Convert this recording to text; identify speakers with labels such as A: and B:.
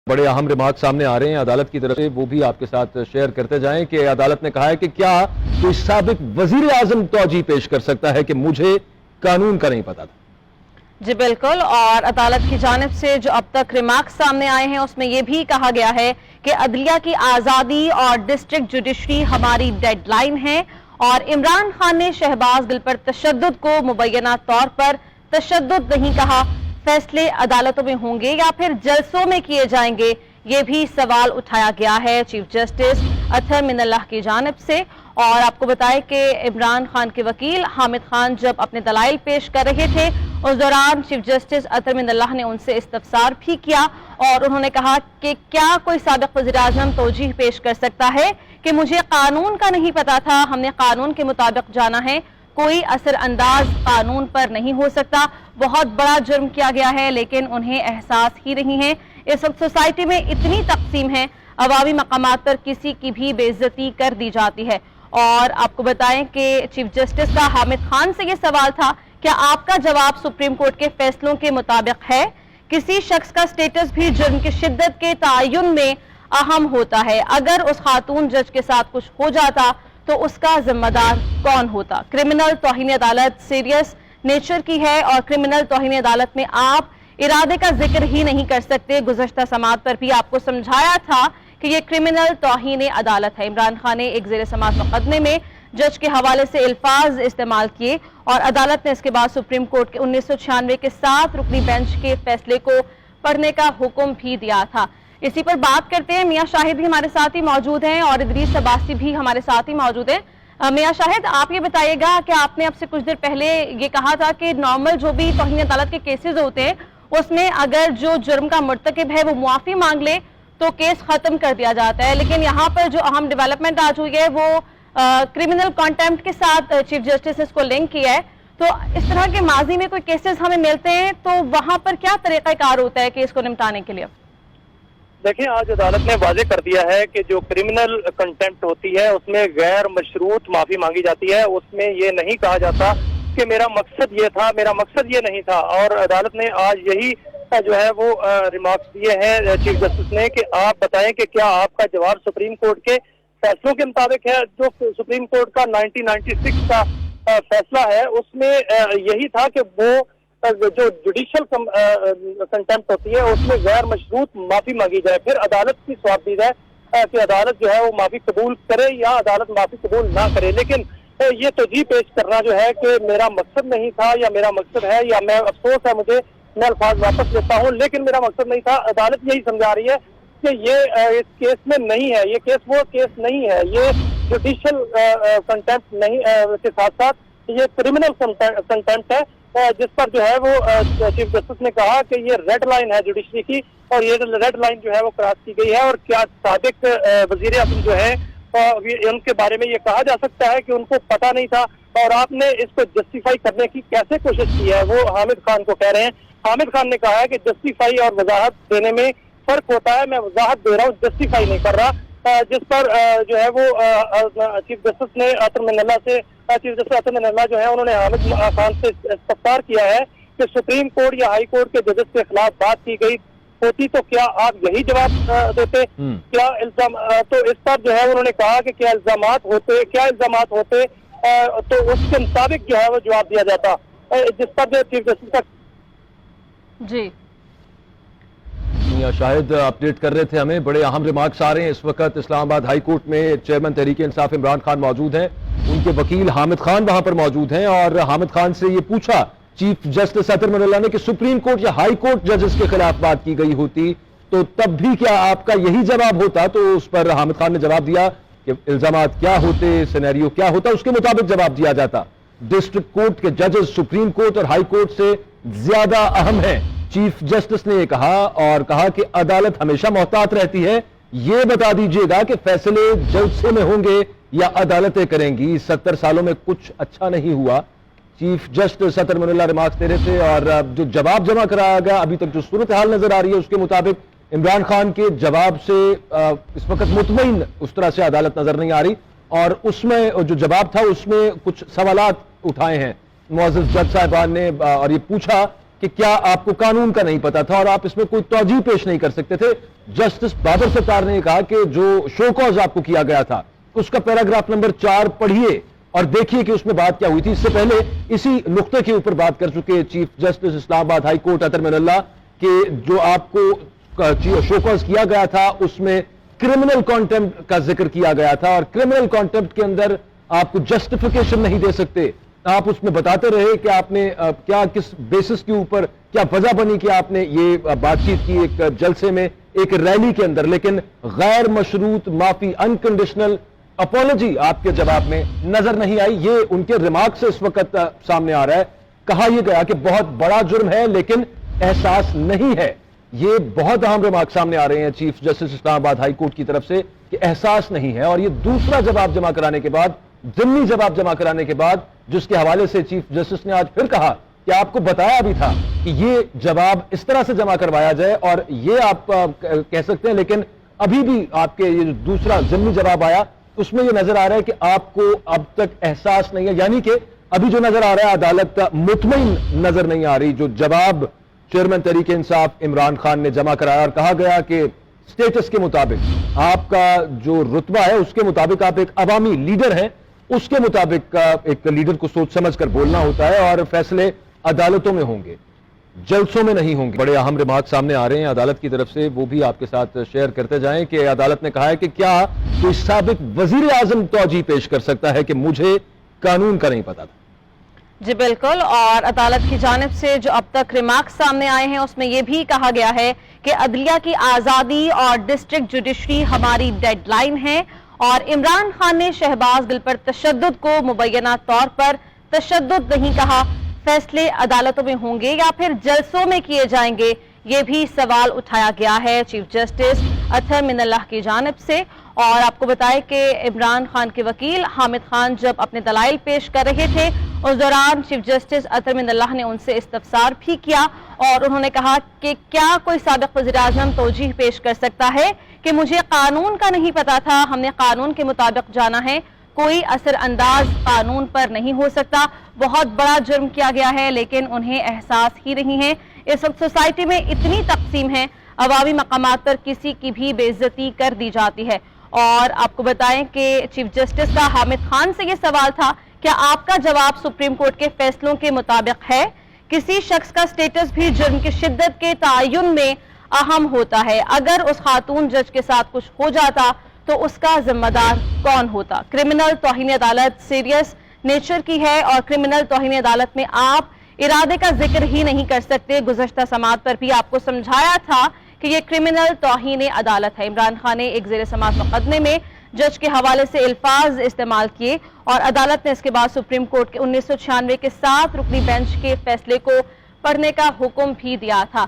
A: बड़े अहम रिमार्क सामने आ रहे हैं अदालत की तरफ से, वो भी आपके साथ शेयर करते जाएं कि अदालत ने कहा है कि क्या कोई साबिक वजीर आजम तौजी पेश कर सकता है कि मुझे कानून का नहीं पता था।
B: जी बिल्कुल, और अदालत की जानिब से जो अब तक रिमार्क सामने आए हैं उसमें यह भी कहा गया है कि अदलिया की आज़ादी और डिस्ट्रिक्ट जुडिशरी हमारी डेडलाइन है और इमरान खान ने शहबाज गिल पर तशद्दुद को मुबैना तौर पर तशद्दुद नहीं कहा। फैसले अदालतों में होंगे या फिर जलसों में किए जाएंगे, ये भी सवाल उठाया गया है चीफ जस्टिस अतहर मिनल्लाह की जानिब से। और आपको बताएं कि इमरान खान के वकील हामिद खान जब अपने दलाइल पेश कर रहे थे उस दौरान चीफ जस्टिस अतहर मिनल्लाह ने उनसे इस्तफसार भी किया और उन्होंने कहा कि क्या कोई साबिक वज़ीर आज़म तौजीह पेश कर सकता है कि मुझे कानून का नहीं पता था, हमने कानून के मुताबिक जाना है, कोई असर अंदाज कानून पर नहीं हो सकता। बहुत बड़ा जुर्म किया गया है लेकिन उन्हें एहसास ही नहीं है। इस वक्त सोसाइटी में इतनी तकसीम है, अवामी मकामात पर किसी की भी बेइज्जती कर दी जाती है। और आपको बताएं कि चीफ जस्टिस का हामिद खान से ये सवाल था, क्या आपका जवाब सुप्रीम कोर्ट के फैसलों के मुताबिक है? किसी शख्स का स्टेटस भी जुर्म की शिद्दत के तयन में अहम होता है। अगर उस खातून जज के साथ कुछ हो जाता तो उसका जिम्मेदार कौन होता? क्रिमिनल तौहीन अदालत सीरियस नेचर की है और क्रिमिनल तौहीन अदालत में आप इरादे का जिक्र ही नहीं कर सकते। गुज़श्ता समात पर भी आपको समझाया था कि ये क्रिमिनल तौहीन अदालत है। इमरान खान ने एक ज़ेर समात मुकदमे में जज के हवाले से अल्फाज इस्तेमाल किए और अदालत ने इसके बाद सुप्रीम कोर्ट के 1996 के 7 रुकनी बेंच के फैसले को पढ़ने का हुक्म भी दिया था। इसी पर बात करते हैं, मियां शाहिद भी हमारे साथ ही मौजूद हैं और इदरीस अब्बासी भी हमारे साथ ही मौजूद हैं। मियां शाहिद, आप ये बताइएगा कि आपने अब से कुछ देर पहले ये कहा था कि नॉर्मल जो भी तौहीन अदालत के केसेस होते हैं उसमें अगर जो जुर्म का मुर्तकिब है वो मुआफ़ी मांग ले तो केस खत्म कर दिया जाता है, लेकिन यहाँ पर जो अहम डेवलपमेंट आज हुई है वो क्रिमिनल कॉन्टेम्प्ट के साथ चीफ जस्टिस ने इसको लिंक किया है। तो इस तरह के माजी में कोई केसेस हमें मिलते हैं तो वहां पर क्या तरीक़ाकार होता है केस को निपटाने के लिए?
C: देखिए, आज अदालत ने वाजे कर दिया है कि जो क्रिमिनल कंटेम्प्ट होती है उसमें गैर मशरूत माफी मांगी जाती है। उसमें ये नहीं कहा जाता कि मेरा मकसद ये था, मेरा मकसद ये नहीं था। और अदालत ने आज यही जो है वो रिमार्क्स दिए हैं चीफ जस्टिस ने कि आप बताएं कि क्या आपका जवाब सुप्रीम कोर्ट के फैसलों के मुताबिक है। जो सुप्रीम कोर्ट का 1996 का फैसला है उसमें यही था कि वो जो जुडिशियल कंटेम्प्ट होती है उसमें गैर मशरूत माफी मांगी जाए। फिर अदालत की स्वाबदीद है कि अदालत जो है वो माफी कबूल करे या अदालत माफी कबूल ना करे। लेकिन ये तौजीह पेश करना जो है कि मेरा मकसद नहीं था या मेरा मकसद है या मैं अफसोस है मुझे, मैं अल्फाज वापस लेता हूँ लेकिन मेरा मकसद नहीं था, अदालत यही समझा रही है कि ये इस केस में नहीं है, ये केस वो केस नहीं है। ये जुडिशियल कंटेम्प्ट नहीं के साथ साथ ये क्रिमिनल कंटेम्प्ट है जिस पर जो है वो चीफ जस्टिस ने कहा कि ये रेड लाइन है जुडिशरी की और ये रेड लाइन जो है वो क्रॉस की गई है। और क्या साबिक वजीर आज़म जो है उनके बारे में ये कहा जा सकता है कि उनको पता नहीं था? और आपने इसको जस्टिफाई करने की कैसे कोशिश की है, वो हामिद खान को कह रहे हैं। हामिद खान ने कहा है कि जस्टिफाई और वजाहत देने में फर्क होता है, मैं वजाहत दे रहा हूँ, जस्टिफाई नहीं कर रहा। जिस पर जो है वो चीफ जस्टिस ने अतहर मिनल्लाह से चीफ जस्टिस अतहर मिनल्लाह जो है उन्होंने हामिद खान से इस्तफसार किया है कि सुप्रीम कोर्ट या हाई कोर्ट के जजेस के खिलाफ बात की गई होती तो क्या आप यही जवाब देते? क्या इल्जाम तो इस पर जो है उन्होंने कहा कि क्या इल्जामात होते तो उसके मुताबिक जो है वो जवाब दिया जाता, जिस पर जो चीफ जस्टिस का
B: जी
A: शाहिद अपडेट कर रहे थे हमें। बड़े अहम रिमार्क्स आ रहे हैं इस वक्त। इस्लामाबाद हाई कोर्ट में चेयरमैन तहरीक इंसाफ इमरान खान मौजूद हैं, उनके वकील हामिद खान वहां पर मौजूद हैं और हामिद खान से ये पूछा चीफ जस्टिस अतहर मिनल्लाह ने कि सुप्रीम कोर्ट या हाई कोर्ट जजेस के खिलाफ बात की गई होती तो तब भी क्या आपका यही जवाब होता? तो उस पर हामिद खान ने जवाब दिया कि इल्जामात क्या होते, सिनेरियो क्या होता, उसके मुताबिक जवाब दिया जाता। डिस्ट्रिक्ट कोर्ट के जजेस सुप्रीम कोर्ट और हाई कोर्ट से ज्यादा अहम है, चीफ जस्टिस ने यह कहा और कहा कि अदालत हमेशा मोहतात रहती है। यह बता दीजिएगा कि फैसले जलसे में होंगे या अदालतें करेंगी। 70 सालों में कुछ अच्छा नहीं हुआ। Chief justice Athar Minallah remarks दे रहे थे और जो जवाब जमा कराया गया, अभी तक जो सूरत हाल नजर आ रही है उसके मुताबिक इमरान खान के जवाब से इस वक्त मुतमईन उस तरह से अदालत नजर नहीं आ रही और उसमें जो जवाब था उसमें कुछ सवालात उठाए हैं मुअज़्ज़ज़ जज साहिबान ने और ये पूछा कि क्या आपको कानून का नहीं पता था और आप इसमें कोई तौजीह पेश नहीं कर सकते थे। जस्टिस बाबर सत्तार ने कहा कि जो शो कॉज आपको किया गया था उसका पैराग्राफ नंबर 4 पढ़िए और देखिए कि उसमें बात क्या हुई थी। इससे पहले इसी नुक्ते के ऊपर बात कर चुके chief justice Islamabad high court Athar Minallah कि जो आपको शो कॉज किया गया था उसमें क्रिमिनल कॉन्टेम्प्ट का जिक्र किया गया था और क्रिमिनल कॉन्टेम्प्ट के अंदर आपको जस्टिफिकेशन नहीं दे सकते। आप उसमें बताते रहे कि आपने क्या किस बेसिस के ऊपर क्या वजह बनी कि आपने ये बातचीत की एक जलसे में एक रैली के अंदर, लेकिन गैर मशरूत माफी अनकंडीशनल अपॉलॉजी आपके जवाब में नजर नहीं आई। ये उनके रिमार्क से इस वक्त सामने आ रहा है। कहा यह गया कि बहुत बड़ा जुर्म है लेकिन एहसास नहीं है। ये बहुत अहम रिमार्क सामने आ रहे हैं chief justice Islamabad high court की तरफ से कि एहसास नहीं है। और ये दूसरा जवाब जमा कराने के बाद, ज़िम्नी जवाब जमा कराने के बाद, जिसके हवाले से चीफ जस्टिस ने आज फिर कहा कि आपको बताया भी था कि ये जवाब इस तरह से जमा करवाया जाए और ये आप कह सकते हैं, लेकिन अभी भी आपके ये जो दूसरा ज़िम्नी जवाब आया उसमें ये नजर आ रहा है कि आपको अब तक एहसास नहीं है। यानी कि अभी जो नजर आ रहा है अदालत मुतमईन नजर नहीं आ रही। जो जवाब चेयरमैन तहरीक इंसाफ इमरान खान ने जमा कराया और कहा गया कि स्टेटस के मुताबिक आपका जो रुतबा है उसके मुताबिक आप एक अवामी लीडर हैं, उसके मुताबिक एक लीडर को सोच समझ कर बोलना होता है और फैसले अदालतों में होंगे, जलसों में नहीं होंगे। बड़े अहम रिमार्क सामने आ रहे हैं अदालत की तरफ से, वो भी आपके साथ शेयर करते जाएं कि अदालत ने कहा है कि क्या कोई साबिक वजीर आजम तौजीह पेश कर सकता है कि मुझे कानून का नहीं पता था।
B: जी बिल्कुल, और अदालत की जानिब से जो अब तक रिमार्क सामने आए हैं उसमें यह भी कहा गया है कि अदलिया की आजादी और डिस्ट्रिक्ट जुडिशरी हमारी डेडलाइन है और इमरान खान ने शहबाज गिल पर तशद्दुद को मुबैना तौर पर तशद्दुद नहीं कहा। फैसले अदालतों में होंगे या फिर जलसों में किए जाएंगे, ये भी सवाल उठाया गया है चीफ जस्टिस अतर मिनल्लाह की जानिब से। और आपको बताएं कि इमरान खान के वकील हामिद खान जब अपने दलाइल पेश कर रहे थे उस दौरान चीफ जस्टिस अतर मिनल्लाह ने उनसे इस्तफसार भी किया और उन्होंने कहा कि क्या कोई साबिक वज़ीर आज़म तौजीह पेश कर सकता है कि मुझे कानून का नहीं पता था, हमने कानून के मुताबिक जाना है, कोई असर अंदाज कानून पर नहीं हो सकता। बहुत बड़ा जुर्म किया गया है लेकिन उन्हें एहसास ही नहीं है। इस वक्त सोसाइटी में इतनी तकसीम है, अवामी मकामात पर किसी की भी बेइज्जती कर दी जाती है। और आपको बताएं कि चीफ जस्टिस का हामिद खान से यह सवाल था, क्या आपका जवाब सुप्रीम कोर्ट के फैसलों के मुताबिक है? किसी शख्स का स्टेटस भी जुर्म की शिद्दत के तयन में अहम होता है। अगर उस खातून जज के साथ कुछ हो जाता तो उसका जिम्मेदार कौन होता? क्रिमिनल तौहीन अदालत सीरियस नेचर की है और क्रिमिनल तौहीन अदालत में आप इरादे का जिक्र ही नहीं कर सकते। गुज़श्ता समात पर भी आपको समझाया था कि ये क्रिमिनल तौहीन अदालत है। इमरान खान ने एक ज़ेर समात मुकदमे में जज के हवाले से अल्फाज इस्तेमाल किए और अदालत ने इसके बाद सुप्रीम कोर्ट के 1996 के 7 रुकनी बेंच के फैसले को पढ़ने का हुक्म भी दिया था।